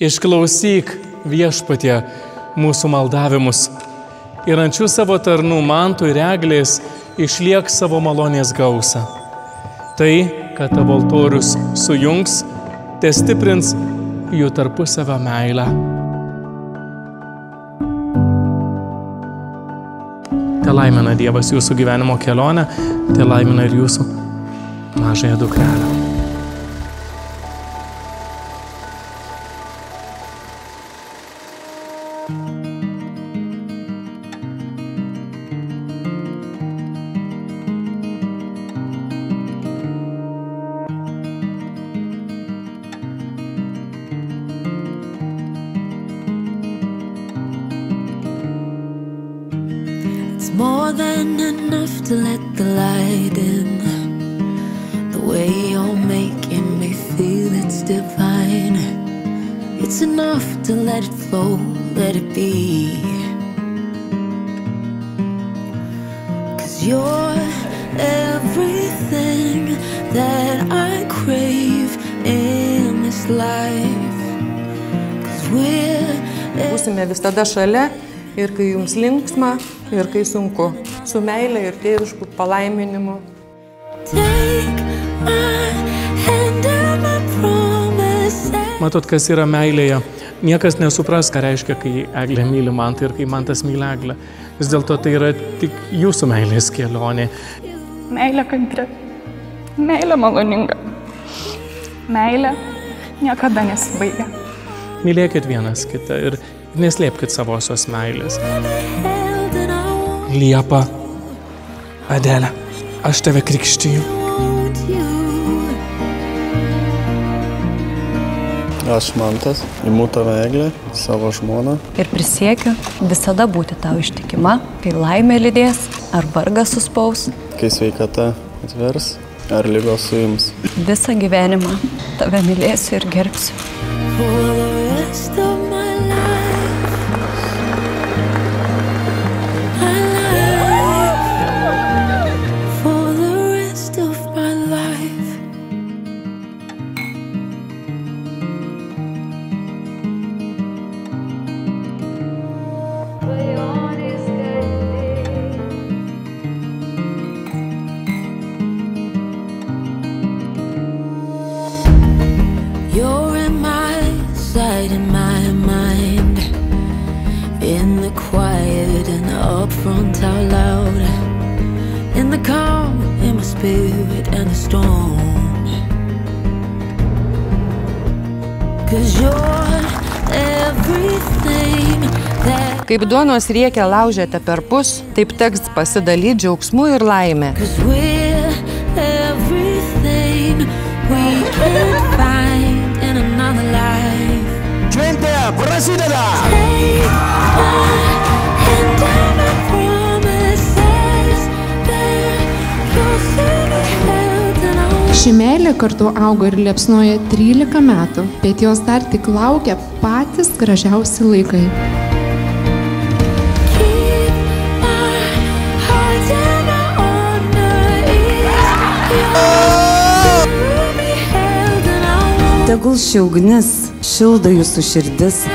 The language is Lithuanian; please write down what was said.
Išklausyk, Viešpatie, mūsų maldavimus ir ant šių savo tarnų mantų ir eglės išliek savo malonės gausą. Tai, kad tavo altorius sujungs, te stiprins jų tarpusavio meilę. Te laimina Dievas jūsų gyvenimo kelionę, te laimina ir jūsų mažąją dukrelę. It's more than enough to let the light in. The way you're making me feel, it's divine. It's enough to let it flow, let it be. 'Cause you're everything that I crave in this life. 'Cause Būsime visada šalia. Ir kai jums linksma, ir kai sunku, su meile ir tėvišku palaiminimu. Matot, kas yra meilėje. Niekas nesupras, ką reiškia, kai Eglė myli Mantą ir kai Mantas myli Eglę. Vis dėlto tai yra tik jūsų meilės kelionė. Meilė kantri, meilė maloninga, meilė niekada nesibaigia. Mylėkit vienas kitą ir neslėpkit savosios meilės. Liepa, Adelė, aš tave krikštiju. Aš Mantas, imu tave Eglę, savo žmoną. Ir prisiekiu visada būti tau ištikima, kai laimė lydės, ar vargas suspaus. Kai sveikata atvers, ar ligos suims. Visą gyvenimą tave mylėsiu ir gerbsiu. You're in my sight, in my mind, in the quiet and the upfront out loud, in the calm, in my spirit and the storm. 'Cause you're everything that. Kaip duonos riekę laužėte perpus, taip teks pasidalyti džiaugsmu ir laimė. 'Cause we're everything we can find in another life. Šventė prasideda! Ši meilė kartu augo ir liepsnoja 13 metų, bet jos dar tik laukia patys gražiausi laikai. Tegul ši ugnis šildo jūsų širdis.